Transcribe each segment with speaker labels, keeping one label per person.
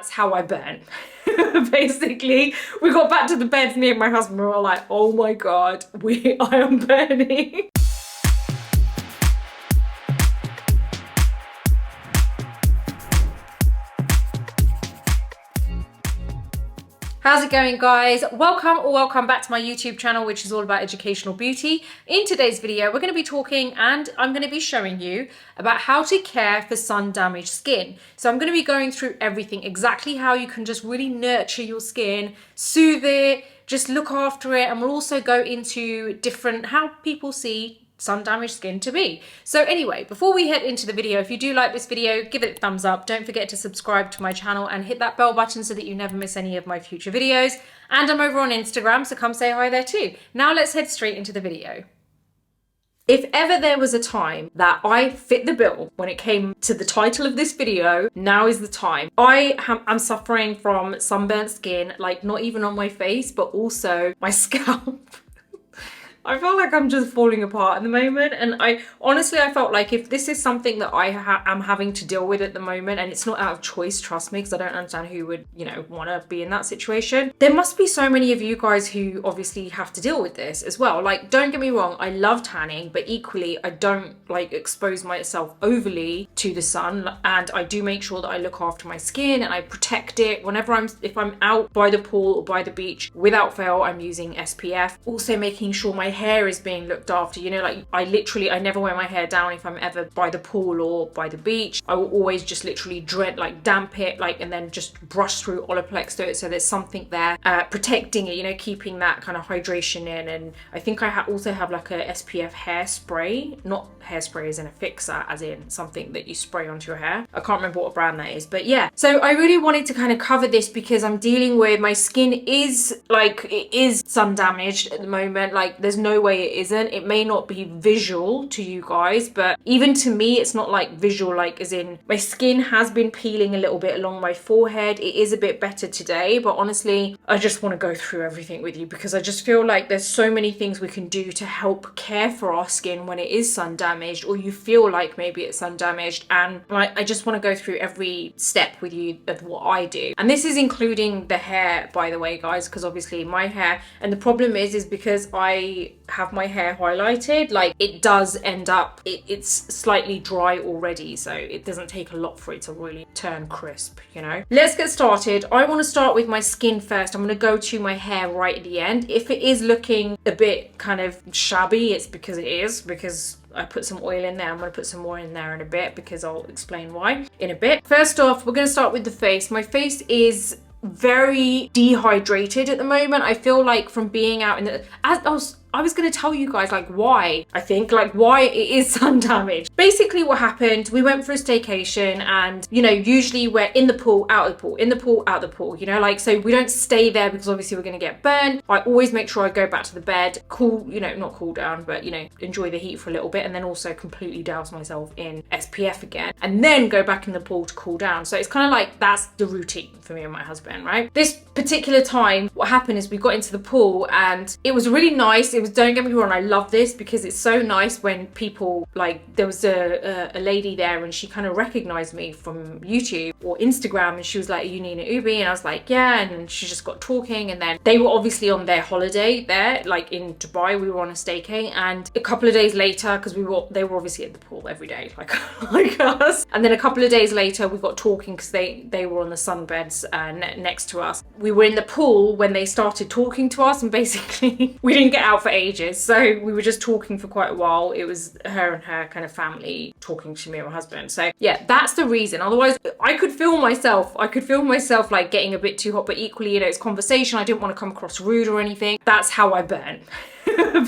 Speaker 1: that's how I burn. Basically, we got back to the bed, me and my husband were all like, oh my god, I am burning. How's it going, guys? Welcome back to my YouTube channel, which is all about educational beauty. In today's video, we're going to be talking and I'm going to be showing you about how to care for sun-damaged skin. So I'm going to be going through everything, exactly how you can just really nurture your skin, soothe it, just look after it, and we'll also go into how people see sun-damaged skin to be. So anyway, before we head into the video, if you do like this video, give it a thumbs up. Don't forget to subscribe to my channel and hit that bell button so that you never miss any of my future videos. And I'm over on Instagram, so come say hi there too. Now let's head straight into the video. If ever there was a time that I fit the bill when it came to the title of this video, now is the time. I'm suffering from sunburnt skin, like not even on my face, but also my scalp. I feel like I'm just falling apart at the moment, and I felt like if this is something that I am having to deal with at the moment, and it's not out of choice, trust me, because I don't understand who would, want to be in that situation. There must be so many of you guys who obviously have to deal with this as well. Like, don't get me wrong, I love tanning, but equally I don't like expose myself overly to the sun, and I do make sure that I look after my skin and I protect it if I'm out by the pool or by the beach. Without fail, I'm using SPF. Also making sure my hair is being looked after, like I never wear my hair down if I'm ever by the pool or by the beach. I will always just literally damp it, and then just brush through Olaplex to it so there's something there protecting it, keeping that kind of hydration in. And I think I also have like a SPF hairspray, not hairspray as in a fixer, as in something that you spray onto your hair. I can't remember what brand that is, but yeah. So I really wanted to kind of cover this because I'm dealing with, my skin is sun damaged at the moment. Like, there's no way it isn't. It may not be visual to you guys, but even to me, it's not like visual, like as in my skin has been peeling a little bit along my forehead. It is a bit better today, but honestly, I just want to go through everything with you because I just feel like there's so many things we can do to help care for our skin when it is sun damaged, or you feel like maybe it's sun damaged. And I just want to go through every step with you of what I do. And this is including the hair, by the way, guys, because obviously my hair, and the problem is because I have my hair highlighted, like it does end up, it's slightly dry already, so it doesn't take a lot for it to really turn crisp, Let's get started. I want to start with my skin first. I'm going to go to my hair right at the end. If it is looking a bit kind of shabby, it's because I put some oil in there. I'm going to put some more in there in a bit because I'll explain why in a bit. First off, we're going to start with the face. My face is very dehydrated at the moment. I feel like from being out in the, I was going to tell you guys why it is sun damaged. Basically what happened, we went for a staycation, and usually we're in the pool, out of the pool, in the pool, out of the pool, so we don't stay there because obviously we're going to get burned. I always make sure I go back to the bed, cool, not cool down, but enjoy the heat for a little bit, and then also completely douse myself in SPF again, and then go back in the pool to cool down. So it's kind of like that's the routine for me and my husband, right? This particular time, what happened is we got into the pool and it was really nice. Don't get me wrong, I love this because it's so nice when people, there was a lady there and she kind of recognized me from YouTube or Instagram, and she was like, "Are you Nina Ubhi?" And I was like, "Yeah." And she just got talking, and then they were obviously on their holiday there, in Dubai. We were on a staycation, and a couple of days later, because they were obviously at the pool every day, like us. And then a couple of days later, we got talking because they were on the sunbeds next to us. We were in the pool when they started talking to us, and basically we didn't get out for ages, so we were just talking for quite a while. It was her and her kind of family talking to me and my husband. So yeah, that's the reason. Otherwise I could feel myself like getting a bit too hot, but equally, it's conversation. I didn't want to come across rude or anything. That's how I burn.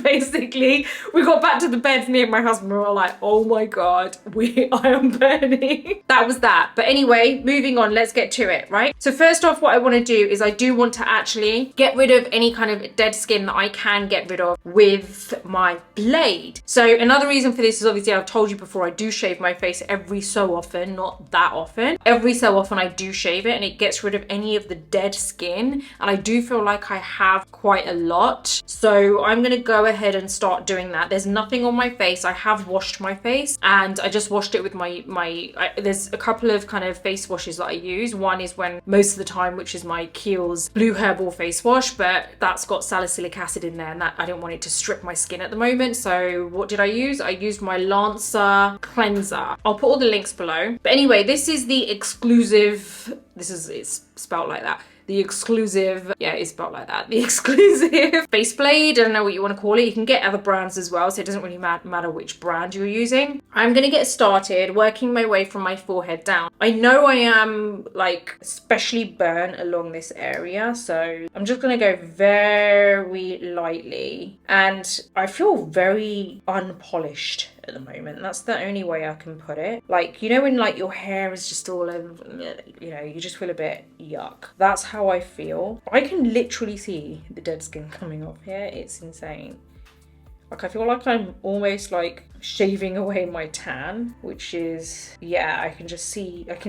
Speaker 1: Basically, we got back to the bed, me and my husband were all like, oh my god, I am burning. That was that. But anyway, moving on, let's get to it, right? So first off, what I want to do is I do want to actually get rid of any kind of dead skin that I can get rid of with my blade. So another reason for this is obviously I've told you before, I do shave my face every so often, not that often. Every so often I do shave it and it gets rid of any of the dead skin, and I do feel like I have quite a lot. So I'm gonna go ahead and start doing that. There's nothing on my face. I have washed my face, and I just washed it with there's a couple of kind of face washes that I use. One is when most of the time, which is my Kiehl's Blue Herbal face wash, but that's got salicylic acid in there, and that I don't want it to strip my skin at the moment. So what did I use? I used my Lancer cleanser. I'll put all the links below. But anyway, this is the exclusive, it's spelled like that. The exclusive, yeah, it's spelled like that. The exclusive face blade, I don't know what you want to call it. You can get other brands as well, so it doesn't really matter which brand you're using. I'm gonna get started working my way from my forehead down. I know I am like especially burnt along this area, so I'm just gonna go very lightly. And I feel very unpolished at the moment. That's the only way I can put it. Like, you know when like your hair is just all over, you know, you just feel a bit yuck. That's how I feel. I can literally see the dead skin coming off here. It's insane. Like, I feel like I'm almost like shaving away my tan, which is, yeah, I can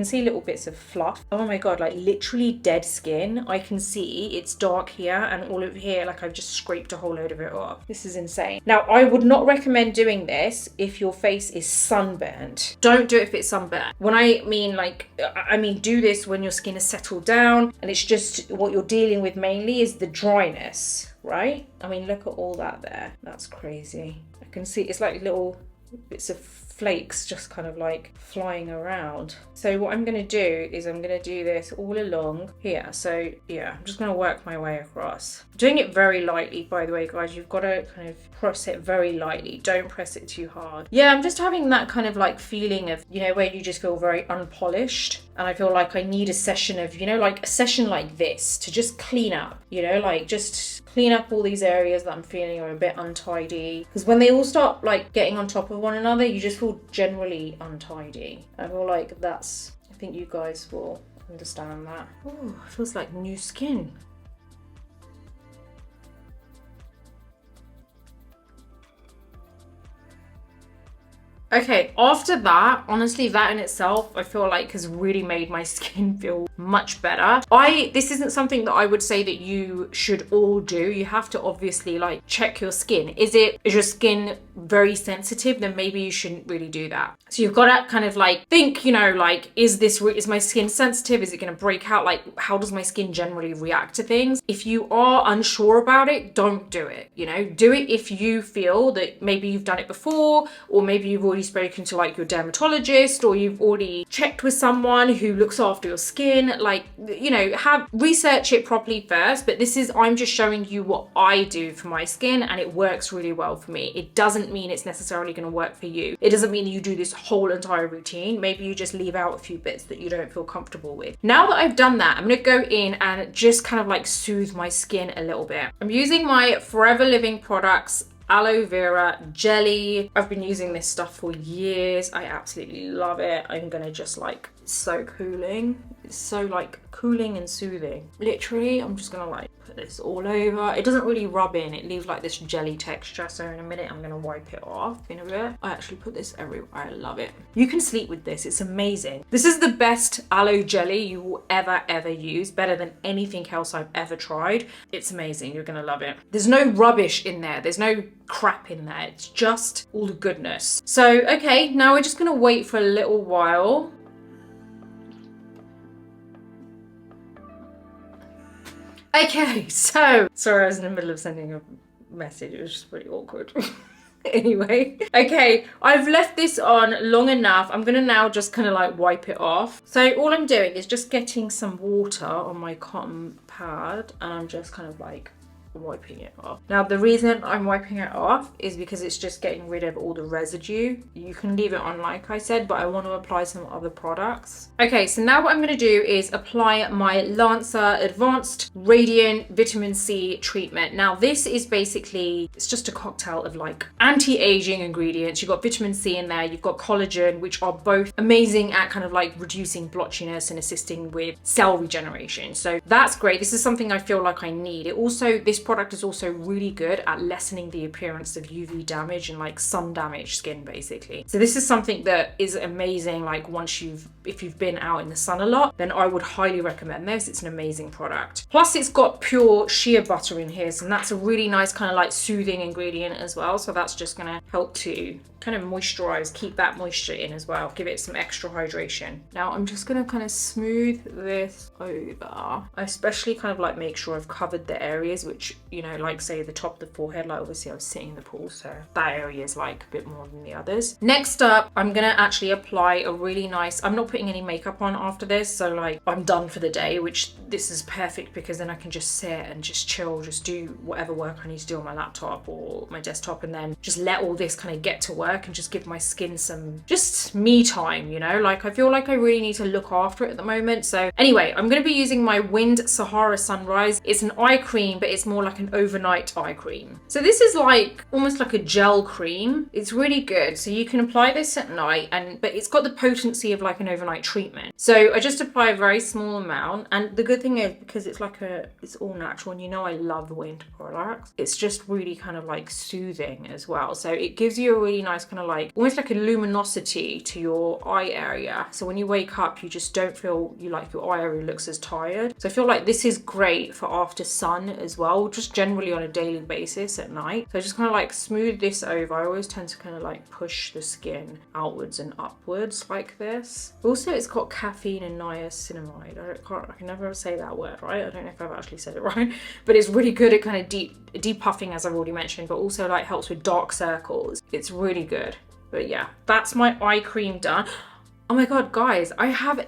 Speaker 1: see little bits of fluff. Oh my God, like literally dead skin. I can see it's dark here and all over here, like I've just scraped a whole load of it off. This is insane. Now, I would not recommend doing this if your face is sunburnt. Don't do it if it's sunburnt. When I mean do this when your skin is settled down and it's just what you're dealing with mainly is the dryness, right? I mean, look at all that there. That's crazy. I can see it's like little bits of flakes just kind of like flying around. So what I'm going to do is I'm going to do this all along here. So yeah, I'm just going to work my way across. I'm doing it very lightly, by the way, guys. You've got to kind of press it very lightly. Don't press it too hard. Yeah, I'm just having that kind of like feeling of, you know, where you just feel very unpolished. And I feel like I need a session of, you know, like a session like this to just clean up, you know, like just clean up all these areas that I'm feeling are a bit untidy. Because when they all start like getting on top of one another, you just feel generally untidy. I feel like I think you guys will understand that. Oh, it feels like new skin. Okay, after that, honestly, that in itself, I feel like has really made my skin feel much better. This isn't something that I would say that you should all do. You have to obviously like check your skin. Is your skin very sensitive? Then maybe you shouldn't really do that. So you've got to kind of like think, you know, like, is my skin sensitive? Is it going to break out? Like, how does my skin generally react to things? If you are unsure about it, don't do it. You know, do it if you feel that maybe you've done it before, or maybe you've already spoken to like your dermatologist, or you've already checked with someone who looks after your skin. Like, you know, research it properly first. But I'm just showing you what I do for my skin, and it works really well for me. It doesn't mean it's necessarily going to work for you. It doesn't mean you do this whole entire routine. Maybe you just leave out a few bits that you don't feel comfortable with. Now that I've done that, I'm going to go in and just kind of like soothe my skin a little bit. I'm using my Forever Living Products aloe vera jelly. I've been using this stuff for years. I absolutely love it. I'm gonna just like, it's so cooling. It's so like cooling and soothing. Literally, I'm just gonna like put this all over. It doesn't really rub in. It leaves like this jelly texture. So in a minute, I'm gonna wipe it off in a bit. I actually put this everywhere. I love it. You can sleep with this. It's amazing. This is the best aloe jelly you will ever use. Better than anything else I've ever tried. It's amazing. You're gonna love it. There's no rubbish in there. There's no crap in there. It's just all the goodness. So, okay, now we're just gonna wait for a little while. Okay, so, sorry, I was in the middle of sending a message. It was just really awkward. Anyway, okay, I've left this on long enough. I'm gonna now just kind of like wipe it off. So all I'm doing is just getting some water on my cotton pad, and I'm just kind of like wiping it off. Now the reason I'm wiping it off is because it's just getting rid of all the residue. You can leave it on like I said, but I want to apply some other products. Okay, so now what I'm going to do is apply my Lancer Advanced Radiant Vitamin C treatment. Now this is basically, it's just a cocktail of like anti-aging ingredients. You've got vitamin C in there, you've got collagen, which are both amazing at kind of like reducing blotchiness and assisting with cell regeneration. So that's great. This is something I feel like I need. It also, this product is also really good at lessening the appearance of UV damage and like sun damaged skin basically. So this is something that is amazing. Like if you've been out in the sun a lot, then I would highly recommend this. It's an amazing product. Plus it's got pure shea butter in here, so that's a really nice kind of like soothing ingredient as well. So that's just gonna help to kind of moisturize, keep that moisture in as well, give it some extra hydration. Now I'm just gonna kind of smooth this over. I especially kind of like make sure I've covered the areas which, you know, like say the top of the forehead, like obviously I was sitting in the pool, so that area is like a bit more than the others. Next up, I'm gonna actually apply a really nice, I'm not putting any makeup on after this, so like I'm done for the day, which this is perfect because then I can just sit and just chill, just do whatever work I need to do on my laptop or my desktop, and then just let all this kind of get to work and just give my skin some just me time, you know. Like I feel like I really need to look after it at the moment. So anyway, I'm going to be using my WHIND Sahara Sunrise. It's an eye cream, but it's more like an overnight eye cream. So this is like almost like a gel cream. It's really good. So you can apply this at night, but it's got the potency of like an overnight treatment. So I just apply a very small amount, and the good thing is because it's like it's all natural, and you know I love WHIND products, it's just really kind of like soothing as well. So it gives you a really nice kind of like almost like a luminosity to your eye area, so when you wake up you just don't feel like your eye area looks as tired. So I feel like this is great for after sun as well, just generally on a daily basis at night. So I just kind of like smooth this over. I always tend to kind of like push the skin outwards and upwards like this. Also it's got caffeine and niacinamide. I can never say that word right. I don't know if I've actually said it right, but it's really good at kind of depuffing, as I've already mentioned, but also like helps with dark circles. It's really good. But yeah, that's my eye cream done. Oh my god, guys,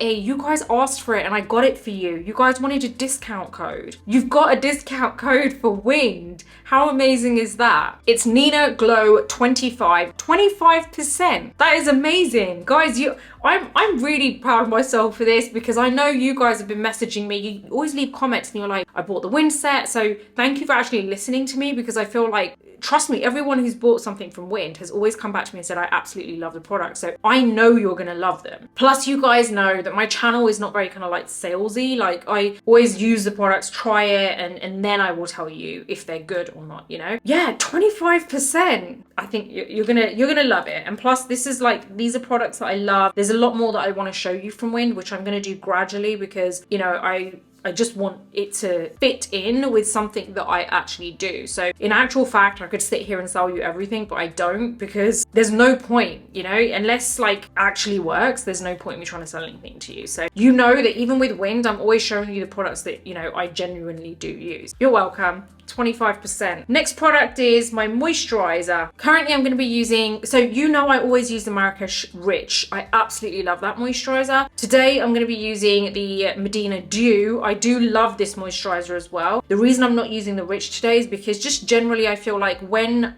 Speaker 1: you guys asked for it and I got it for you. You guys wanted a discount code. You've got a discount code for WHIND. How amazing is that? It's Nina Glow 25%. That is amazing. Guys, I'm really proud of myself for this because I know you guys have been messaging me. You always leave comments and you're like, I bought the WHIND set. So thank you for actually listening to me, because I feel like, trust me, everyone who's bought something from WHIND has always come back to me and said, I absolutely love the product. So I know you're gonna love them. Plus you guys know that my channel is not very kind of like salesy. Like I always use the products, try it, and then I will tell you if they're good or not, you know? Yeah, 25%. I think you're gonna love it. And plus this is like, these are products that I love. There's a lot more that I want to show you from WHIND, which I'm gonna do gradually because, you know, I just want it to fit in with something that I actually do. So in actual fact, I could sit here and sell you everything, but I don't, because there's no point, you know, unless like actually works, there's no point in me trying to sell anything to you. So you know that even with WHIND, I'm always showing you the products that, you know, I genuinely do use. You're welcome. 25%. Next product is my moisturizer. Currently I'm going to be using, so you know I always use the Marrakesh Rich. I absolutely love that moisturizer. Today I'm going to be using the Medina Dew. I do love this moisturizer as well. The reason I'm not using the Rich today is because just generally I feel like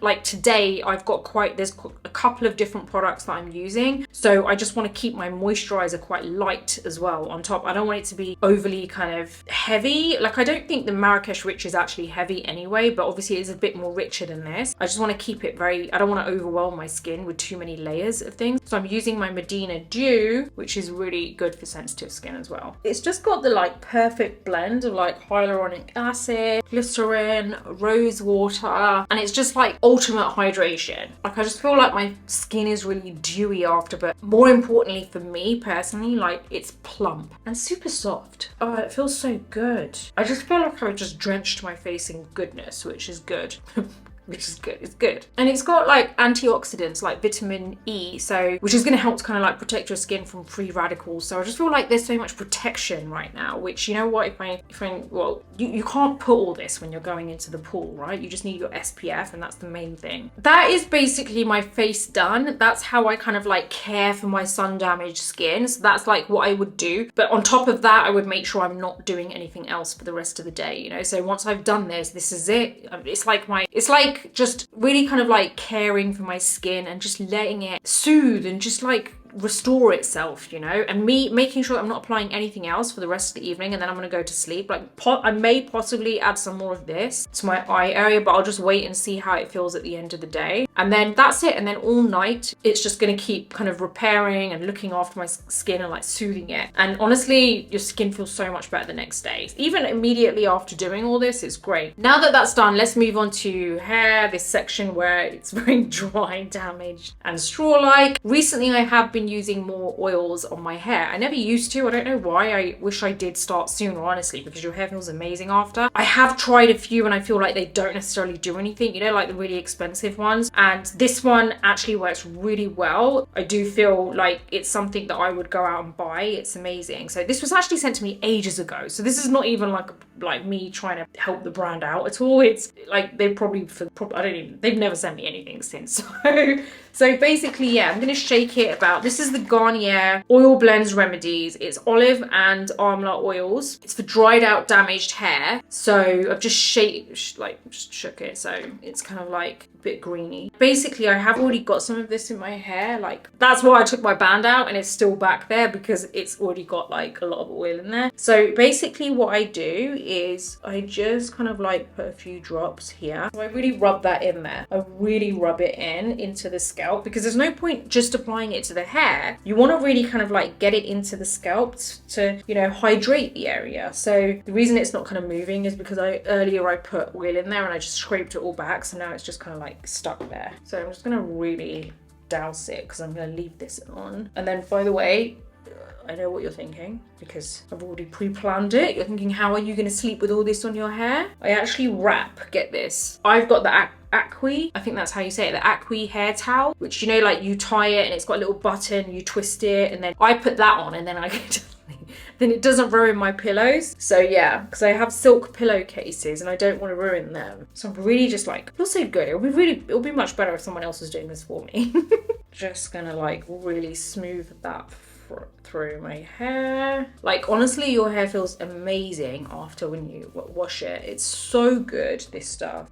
Speaker 1: like today I've got there's a couple of different products that I'm using. So I just want to keep my moisturizer quite light as well on top. I don't want it to be overly kind of heavy. Like I don't think the Marrakesh Rich is actually heavy anyway, but obviously it's a bit more richer than this. I just want to keep it I don't want to overwhelm my skin with too many layers of things. So I'm using my Medina Dew, which is really good for sensitive skin as well. It's just got the like perfect blend of like hyaluronic acid, glycerin, rose water, and it's just like ultimate hydration. Like I just feel like my skin is really dewy after, but more importantly for me personally, like it's plump and super soft. Oh, it feels so good. I just feel like I just drenched my face in goodness, which is good. Which is good, it's good. And it's got like antioxidants like vitamin E, which is gonna help to kind of like protect your skin from free radicals. So I just feel like there's so much protection right now, which, you know what, well, you can't put all this when you're going into the pool, right? You just need your SPF, and that's the main thing. That is basically my face done. That's how I kind of like care for my sun damaged skin. So that's like what I would do. But on top of that, I would make sure I'm not doing anything else for the rest of the day, you know? So once I've done this is it. It's like just really kind of like caring for my skin and just letting it soothe and just like restore itself, you know, and me making sure I'm not applying anything else for the rest of the evening, and then I'm going to go to sleep. Like I may possibly add some more of this to my eye area, but I'll just wait and see how it feels at the end of the day. And then that's it. And then all night, it's just going to keep kind of repairing and looking after my skin and like soothing it. And honestly, your skin feels so much better the next day. Even immediately after doing all this, it's great. Now that that's done, let's move on to hair, this section where it's very dry, damaged and straw-like. Recently, I have been using more oils on my hair. I never used to. I don't know why. I wish I did start sooner, honestly, because your hair feels amazing after. I have tried a few and I feel like they don't necessarily do anything, you know, like the really expensive ones. And this one actually works really well. I do feel like it's something that I would go out and buy. It's amazing. So this was actually sent to me ages ago. So this is not even like me trying to help the brand out at all. It's like they've they've never sent me anything since. So basically, yeah, I'm gonna shake it about. This is the Garnier Oil Blends Remedies. It's olive and amla oils. It's for dried out damaged hair. So I've just shook it. So it's kind of like a bit greeny. Basically, I have already got some of this in my hair. Like that's why I took my band out and it's still back there, because it's already got like a lot of oil in there. So basically what I do is I just kind of like put a few drops here. So I really rub that in there. I really rub it into the scalp, because there's no point just applying it to the hair. You want to really kind of like get it into the scalp to, you know, hydrate the area. So the reason it's not kind of moving is because earlier I put oil in there and I just scraped it all back. So now it's just kind of like stuck there. So I'm just going to really douse it, because I'm going to leave this on. And then, by the way, I know what you're thinking, because I've already pre-planned it. You're thinking, how are you going to sleep with all this on your hair? I actually wrap, get this. I've got the Acqui, I think that's how you say it, the Acqui hair towel, which, you know, like you tie it and it's got a little button, you twist it, and then I put that on, and then then it doesn't ruin my pillows. So yeah, because I have silk pillowcases and I don't want to ruin them. So I'm really just like, feels so good. It'll be much better if someone else was doing this for me. Just gonna like really smooth that through my hair. Like honestly, your hair feels amazing after when you wash it. It's so good, this stuff.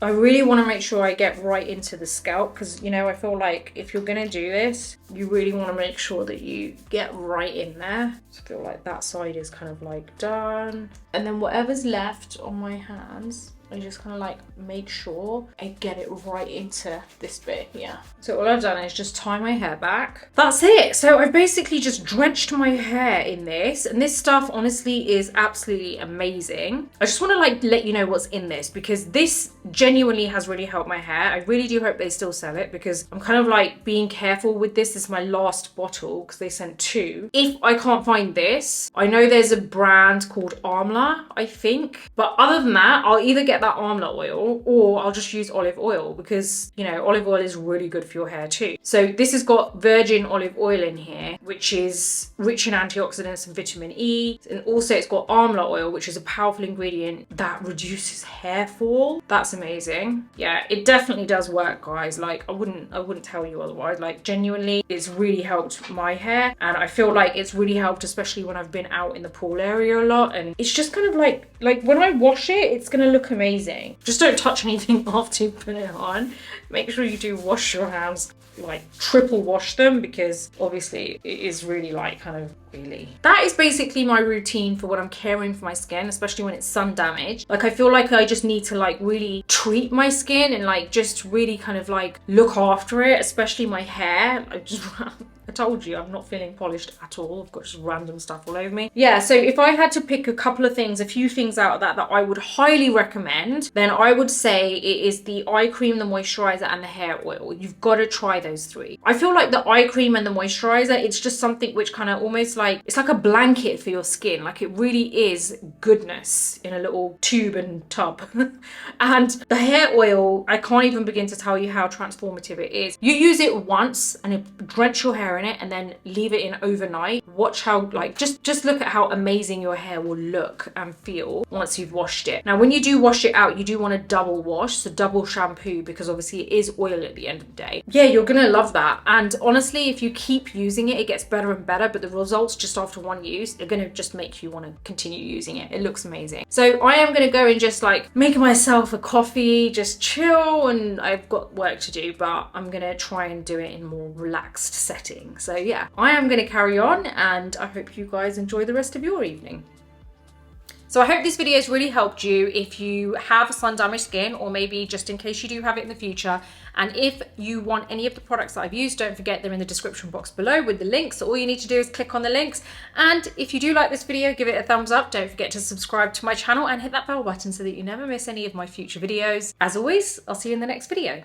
Speaker 1: I really want to make sure I get right into the scalp, because, you know, I feel like if you're going to do this, you really want to make sure that you get right in there. So I feel like that side is kind of like done. And then whatever's left on my hands, I just kind of like make sure I get it right into this bit here. So all I've done is just tie my hair back. That's it. So I've basically just drenched my hair in this, and this stuff honestly is absolutely amazing. I just want to like let you know what's in this, because this genuinely has really helped my hair. I really do hope they still sell it, because I'm kind of like being careful with this. This is my last bottle because they sent 2. If I can't find this, I know there's a brand called Amla, I think. But other than that, I'll either get that amla oil or I'll just use olive oil, because, you know, olive oil is really good for your hair too. So this has got virgin olive oil in here, which is rich in antioxidants and vitamin E. And also it's got amla oil, which is a powerful ingredient that reduces hair fall. That's amazing. Yeah, it definitely does work, guys. Like I wouldn't tell you otherwise. Like genuinely, it's really helped my hair, and I feel like it's really helped, especially when I've been out in the pool area a lot. And it's just kind of like when I wash it, it's gonna look amazing. Just don't touch anything after you put it on. Make sure you do wash your hands, like triple wash them, because obviously it is really like kind of really. That is basically my routine for when I'm caring for my skin, especially when it's sun damaged. Like I feel like I just need to like really treat my skin and like just really kind of like look after it, especially my hair. I told you I'm not feeling polished at all. I've got just random stuff all over me. Yeah, so if I had to pick a few things out of that I would highly recommend, then I would say it is the eye cream, the moisturizer, and the hair oil. You've got to try those 3. I feel like the eye cream and the moisturizer, it's just something which kind of almost like, it's like a blanket for your skin. Like it really is goodness in a little tube and tub. And the hair oil, I can't even begin to tell you how transformative it is. You use it once and it drench your hair in it and then leave it in overnight, watch how, like, just look at how amazing your hair will look and feel once you've washed it. Now, when you do wash it out, you do want to double wash, so double shampoo, because obviously it is oil at the end of the day. Yeah, you're gonna love that. And honestly, if you keep using it, it gets better and better, but the results just after one use are gonna just make you want to continue using it. It looks amazing. So I am gonna go and just like make myself a coffee, just chill, and I've got work to do, but I'm gonna try and do it in more relaxed setting. So yeah, I am gonna carry on, and I hope you guys enjoy the rest of your evening. So I hope this video has really helped you if you have sun damaged skin, or maybe just in case you do have it in the future. And if you want any of the products that I've used, don't forget they're in the description box below with the links. So all you need to do is click on the links. And if you do like this video, give it a thumbs up. Don't forget to subscribe to my channel and hit that bell button so that you never miss any of my future videos. As always, I'll see you in the next video.